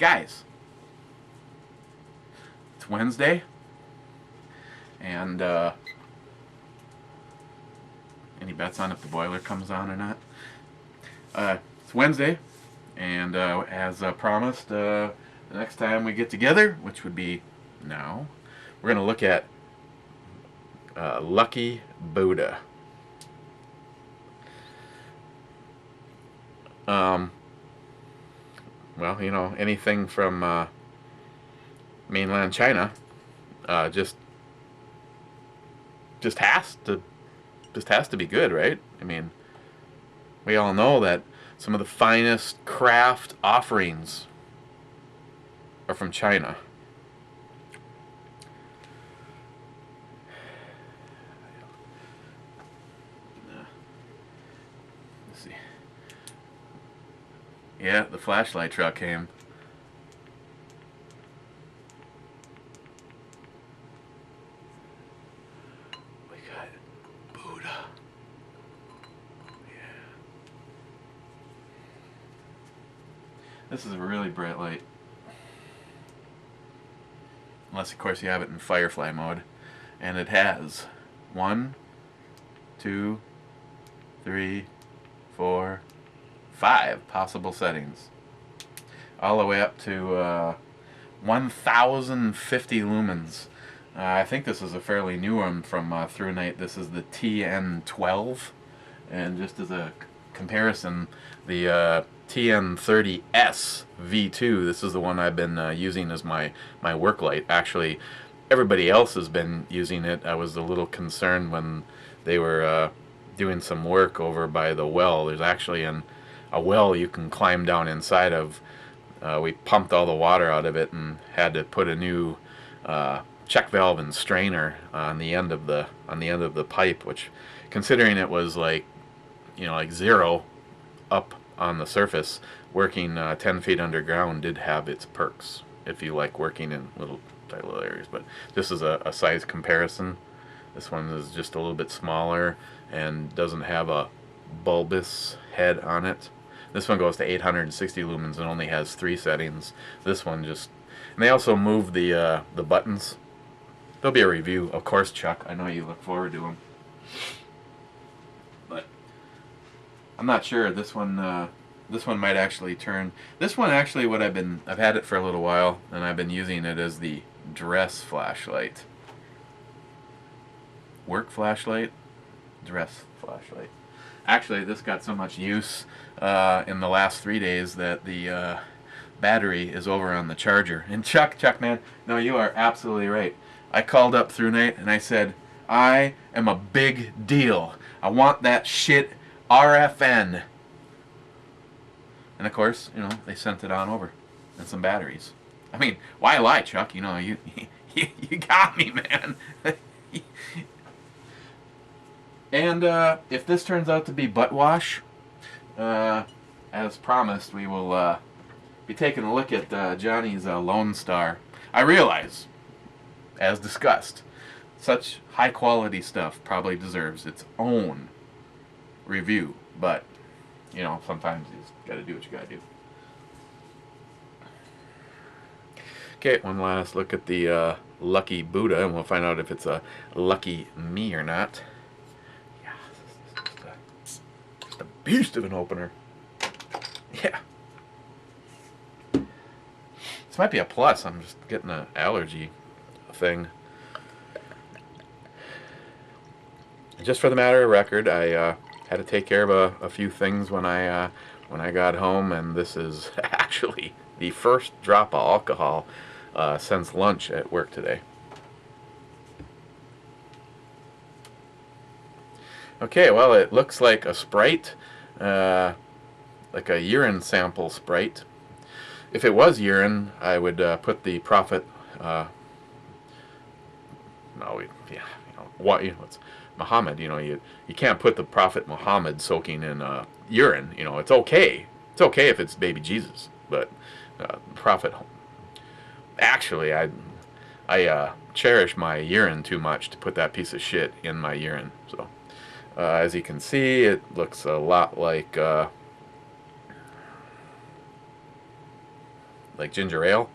Guys, it's Wednesday, and any bets on if the boiler comes on or not? It's Wednesday, and as promised, the next time we get together, which would be now, we're going to look at Lucky Buddha. Well, you know, anything from mainland China just has to be good, right? I mean, we all know that some of the finest craft offerings are from China. Let's see. Yeah, the flashlight truck came. We got Buddha. Yeah. This is a really bright light. Unless, of course, you have it in Firefly mode. And it has 1, 2, 3, 4, 5 possible settings. All the way up to 1050 lumens. I think this is a fairly new one from ThruNight. This is the TN12. And just as a comparison, the TN30S V2, this is the one I've been using as my work light. Actually, everybody else has been using it. I was a little concerned when they were doing some work over by the well. There's actually a well you can climb down inside of. We pumped all the water out of it and had to put a new check valve and strainer on the end of the pipe, which, considering it was like, you know, like zero up on the surface, working 10 feet underground did have its perks if you like working in little areas. But this is a size comparison. This one is just a little bit smaller and doesn't have a bulbous head on it. This one goes to 860 lumens and only has 3 settings. This one just... And they also moved the buttons. There'll be a review, of course, Chuck. I know you look forward to them. But I'm not sure. This one might actually turn... This one actually, I've had it for a little while, and I've been using it as the dress flashlight. Work flashlight, dress flashlight. Actually, this got so much use in the last 3 days that the battery is over on the charger. And Chuck, man, no, you are absolutely right. I called up ThruNight and I said, I am a big deal. I want that shit RFN. And of course, you know, they sent it on over. And some batteries. I mean, why lie, Chuck? You know, you got me, man. And if this turns out to be butt wash, as promised, we will be taking a look at Johnny's Lone Star. I realize, as discussed, such high quality stuff probably deserves its own review, but, you know, sometimes you just gotta do what you gotta do. Okay, one last look at the Lucky Buddha, and we'll find out if it's a lucky me or not. Just a beast of an opener. Yeah. This might be a plus. I'm just getting an allergy thing. Just for the matter of record, I had to take care of a few things when I got home, and this is actually the first drop of alcohol since lunch at work today. Okay, well, it looks like a Sprite, like a urine sample Sprite. If it was urine, I would put the Prophet. It's Muhammad. You know, you can't put the Prophet Muhammad soaking in urine. You know, it's okay. It's okay if it's baby Jesus, but Prophet. Actually, I cherish my urine too much to put that piece of shit in my urine. So, as you can see, it looks a lot like like ginger ale.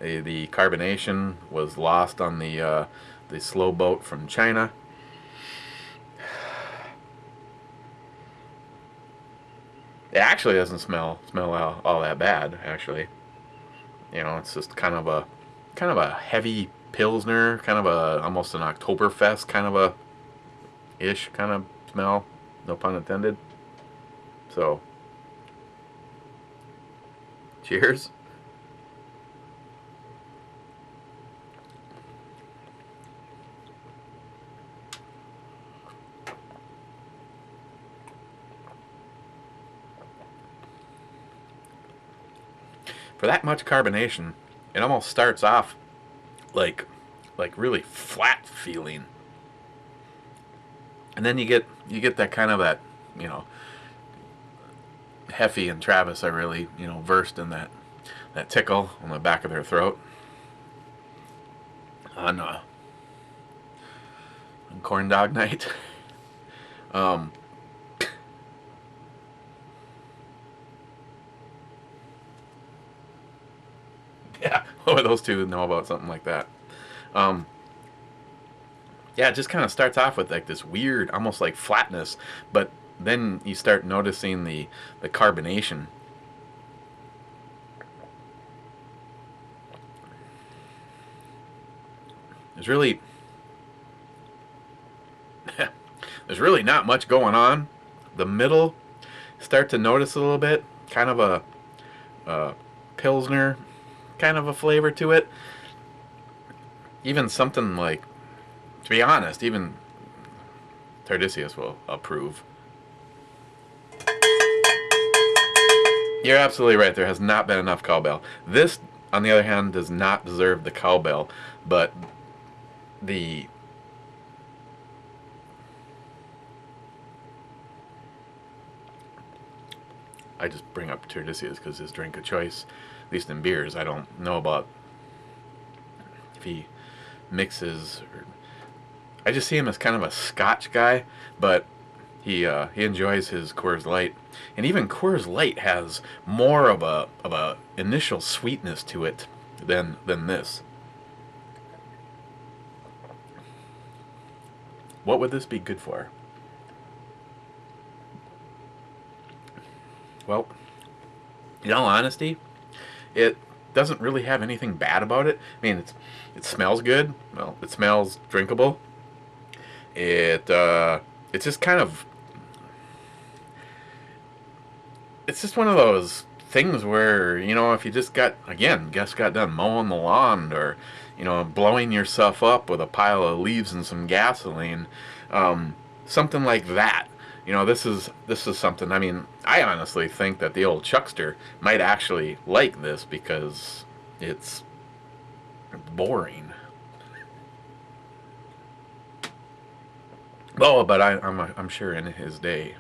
The carbonation was lost on the slow boat from China. It actually doesn't smell all that bad. Actually, it's just kind of a heavy pilsner, kind of a almost an Oktoberfest kind of a ish kind of smell. No pun intended. So, cheers. For that much carbonation, it almost starts off like really flat feeling, and then you get that kind of you know Heffy and Travis are really versed in that tickle on the back of their throat on corn dog night. um, yeah, what would those two know about something like that? Um, yeah, it just kind of starts off with like this weird, almost like flatness, but then you start noticing the carbonation. There's really there's really not much going on. The middle, start to notice a little bit, kind of a pilsner kind of a flavor to it. Even something like, to be honest, even Tardisius will approve. You're absolutely right. There has not been enough cowbell. This, on the other hand, does not deserve the cowbell, but the I just bring up Tardisius because his drink of choice, at least in beers. I don't know about if he mixes. I just see him as kind of a Scotch guy, but he enjoys his Coors Light, and even Coors Light has more of a initial sweetness to it than this. What would this be good for? Well, in all honesty, it doesn't really have anything bad about it. I mean, it smells good. Well, it smells drinkable. It's just kind of, it's just one of those things where, if you just got done mowing the lawn, or blowing yourself up with a pile of leaves and some gasoline, something like that. This is something. I mean, I honestly think that the old Chuckster might actually like this because it's boring. Oh, but I'm sure in his day.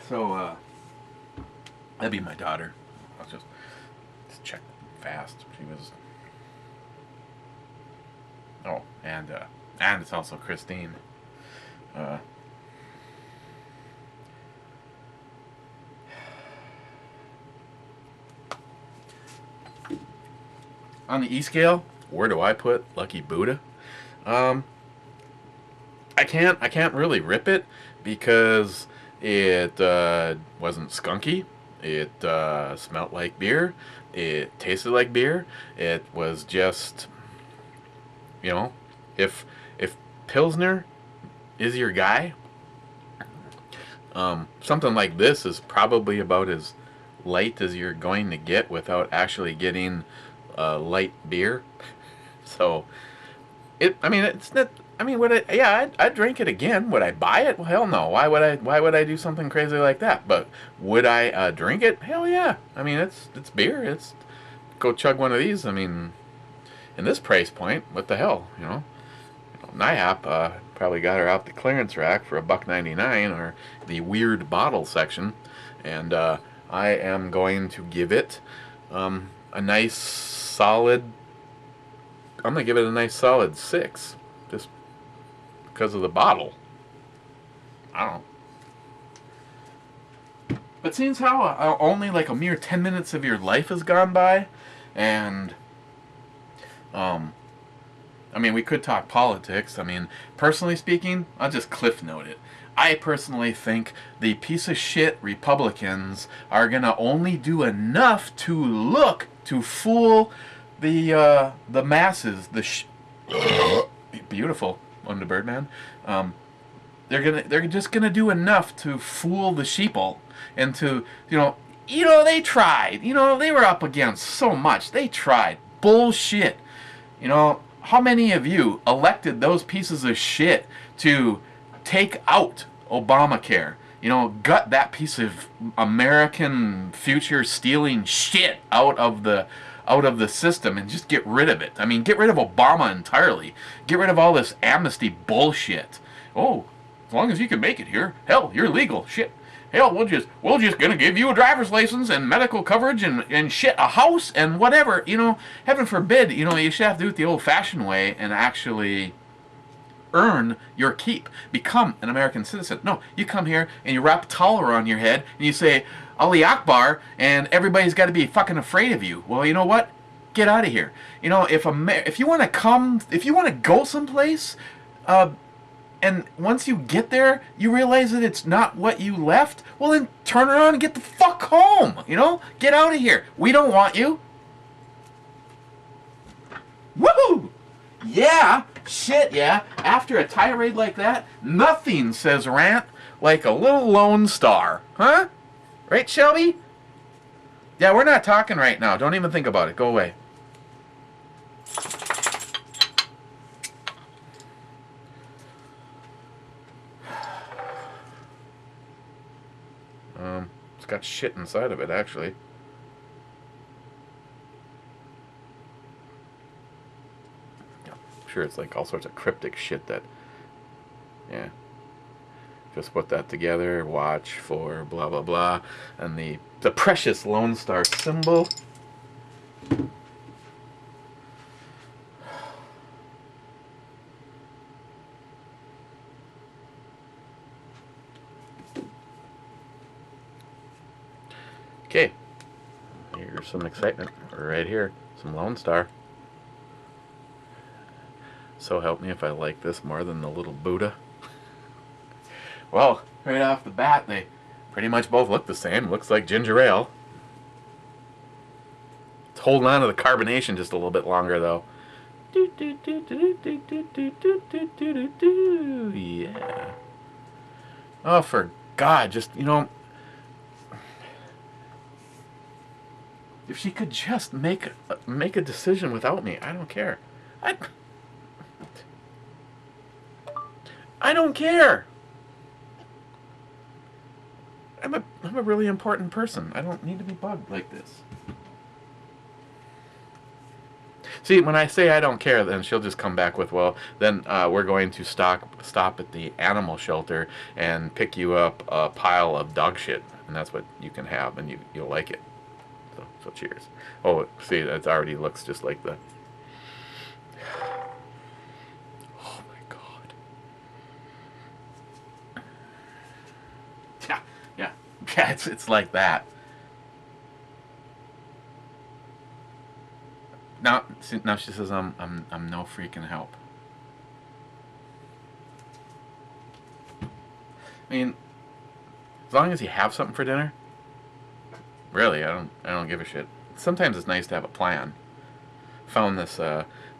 So that'd be my daughter. I'll just check fast. She was. Oh, and it's also Christine. On the E scale, where do I put Lucky Buddha? Um, I can't really rip it because it wasn't skunky. It smelt like beer. It tasted like beer. It was just, if Pilsner is your guy, something like this is probably about as light as you're going to get without actually getting light beer. So it's not. I mean, would I? Yeah, I'd drink it again. Would I buy it? Well, hell no. Why would I? Why would I do something crazy like that? But would I drink it? Hell yeah. I mean, it's beer. It's go chug one of these. I mean, in this price point, what the hell? NIHAP probably got her out the clearance rack for $1.99 or the weird bottle section, and I am going to give it a nice solid. I'm gonna give it a nice solid 6. Just because of the bottle. I don't know. But seeing how only like a mere 10 minutes of your life has gone by, and I mean, we could talk politics. I mean, personally speaking, I'll just cliff note it. I personally think the piece of shit Republicans are gonna only do enough to fool the masses. Beautiful on the Birdman. They're just gonna do enough to fool the sheeple and to they tried. They were up against so much. They tried bullshit. How many of you elected those pieces of shit to take out Obamacare? Gut that piece of American future stealing shit out of the system and just get rid of it. I mean, get rid of Obama entirely. Get rid of all this amnesty bullshit. Oh, as long as you can make it here, hell, you're legal. Shit. Hell, we're just gonna give you a driver's license and medical coverage and shit, a house and whatever. Heaven forbid, you should have to do it the old-fashioned way and actually earn your keep. Become an American citizen. No, you come here and you wrap a towel around your head and you say, Ali Akbar, and everybody's got to be fucking afraid of you. Well, you know what? Get out of here. If you want to go someplace, and once you get there, you realize that it's not what you left, well then turn around and get the fuck home. Get out of here. We don't want you. Woohoo! Yeah, shit, yeah. After a tirade like that, nothing says rant like a little Lone Star. Huh? Right, Shelby? Yeah, we're not talking right now. Don't even think about it. Go away. It's got shit inside of it, actually. I'm sure it's like all sorts of cryptic shit that... Yeah. Just put that together, watch for blah blah blah, and the precious Lone Star symbol. Okay, here's some excitement right here, some Lone Star. So help me if I like this more than the little Buddha. Well, right off the bat, they pretty much both look the same. Looks like ginger ale. It's holding on to the carbonation just a little bit longer, though. Yeah. Oh, for God, just, if she could just make a decision without me, I don't care. I don't care. I'm a really important person. I don't need to be bugged like this. See, when I say I don't care, then she'll just come back with, well, then we're going to stop at the animal shelter and pick you up a pile of dog shit, and that's what you can have, and you'll like it. So cheers. Oh, see, it already looks just like the... Oh my God. Yeah, it's like that. Now she says I'm no freaking help. I mean, as long as you have something for dinner, really, I don't give a shit. Sometimes it's nice to have a plan. Found this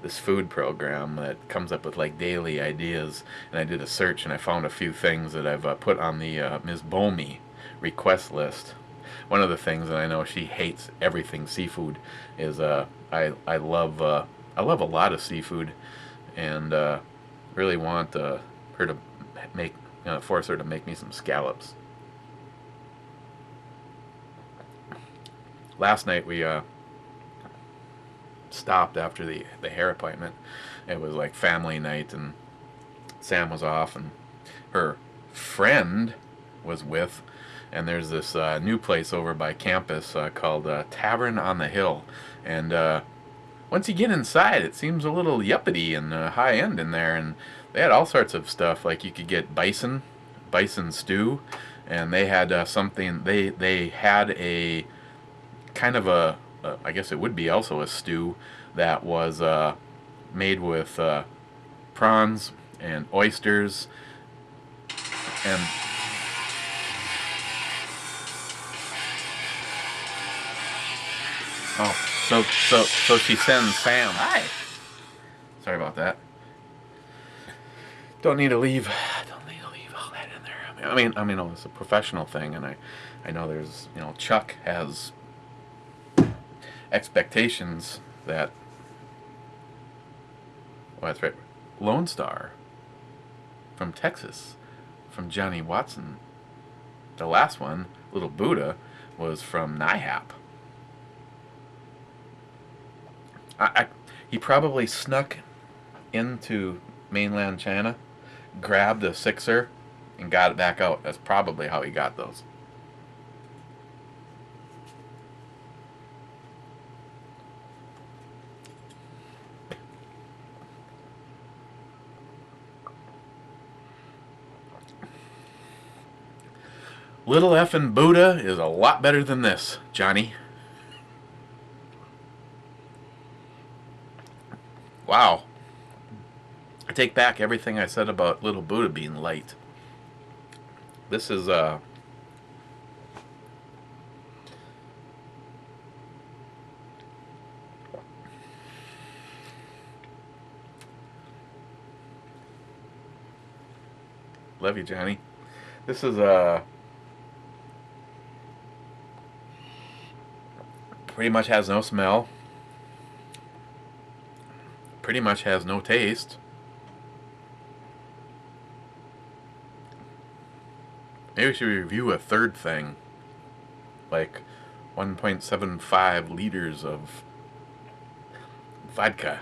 this food program that comes up with like daily ideas, and I did a search and I found a few things that I've put on the Ms. Ebomey request list. One of the things, and I know she hates everything seafood, is I love a lot of seafood, and really want her to force her to make me some scallops. Last night we stopped after the hair appointment. It was like family night, and Sam was off, and her friend was with. And there's this new place over by campus called Tavern on the Hill, and once you get inside, it seems a little yuppity and high end in there, and they had all sorts of stuff. Like you could get bison stew, and they had something. They had a kind of I guess it would be also a stew that was made with prawns and oysters and so she sends Sam. Hi. Sorry about that. Don't need to leave all that in there. I mean, it's a professional thing, and I know there's, Chuck has expectations that. Well, that's right. Lone Star from Texas, from Johnny Watson. The last one, Little Buddha, was from NIHAP. He probably snuck into mainland China, grabbed a sixer, and got it back out. That's probably how he got those. Little effing Buddha is a lot better than this, Johnny. Wow. I take back everything I said about Little Buddha being light. This is love you, Johnny. This is pretty much has no smell. Pretty much has no taste. Maybe we should review a third thing. Like 1.75 liters of vodka.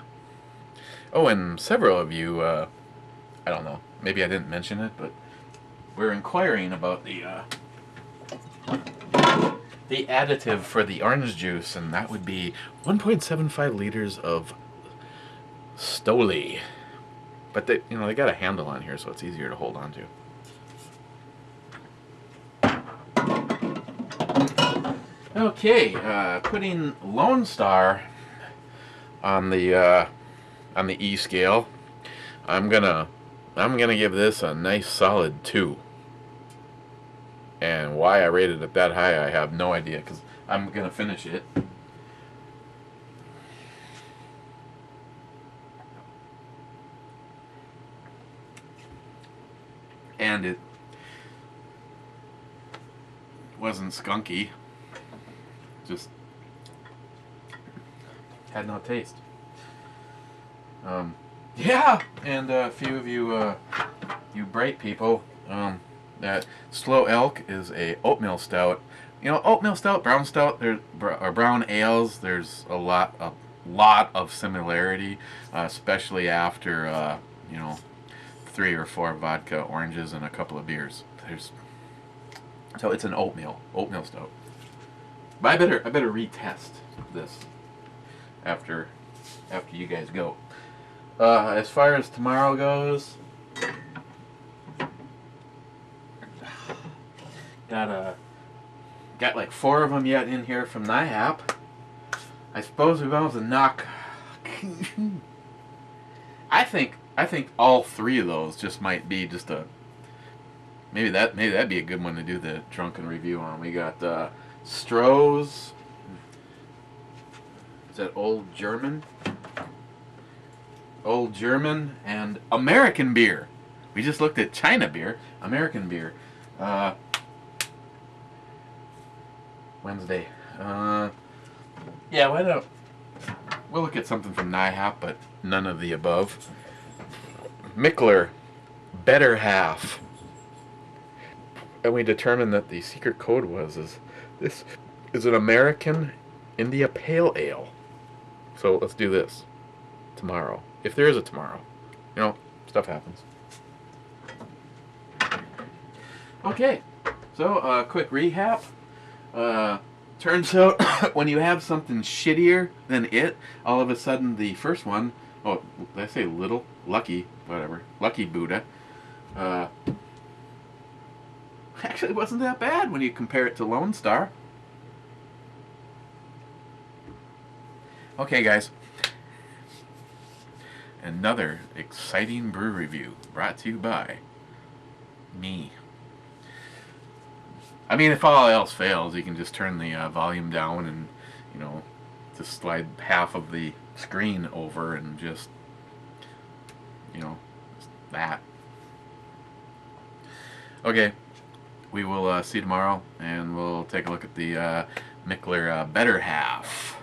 Oh, and several of you, I don't know, maybe I didn't mention it, but we're inquiring about the additive for the orange juice, and that would be 1.75 liters of Stoli. But they got a handle on here, so it's easier to hold on to. Okay, putting Lone Star on the E scale. I'm gonna give this a nice solid 2. And why I rated it that high, I have no idea, because I'm gonna finish it. And it wasn't skunky. Just had no taste. Yeah, and a few of you, you bright people, that Slow Elk is a oatmeal stout. Oatmeal stout, brown stout, or brown ales. There's a lot of similarity, especially after 3 or 4 vodka, oranges, and a couple of beers. So it's an oatmeal stout. But I better retest this after you guys go. As far as tomorrow goes, got like 4 of them yet in here from NIHAP. I suppose we're going to knock. I think all 3 of those just might be just a. Maybe that'd be a good one to do the drunken review on. We got Stroh's. Is that Old German? Old German and American beer. We just looked at China beer, American beer. Wednesday. Yeah, why don't we'll look at something from NIHAP, but none of the above. Mickler, Better Half. And we determined that the secret code this is an American India Pale Ale. So let's do this tomorrow. If there is a tomorrow. Stuff happens. Okay. So, quick recap. Turns out when you have something shittier than it, all of a sudden the first one, oh, did I say little? Lucky, whatever. Lucky Buddha. Actually, it wasn't that bad when you compare it to Lone Star. Okay, guys. Another exciting brew review brought to you by me. I mean, if all else fails, you can just turn the volume down and, you know, just slide half of the screen over and just, you know, that. Okay, we will see you tomorrow, and we'll take a look at the Mickler Better Half.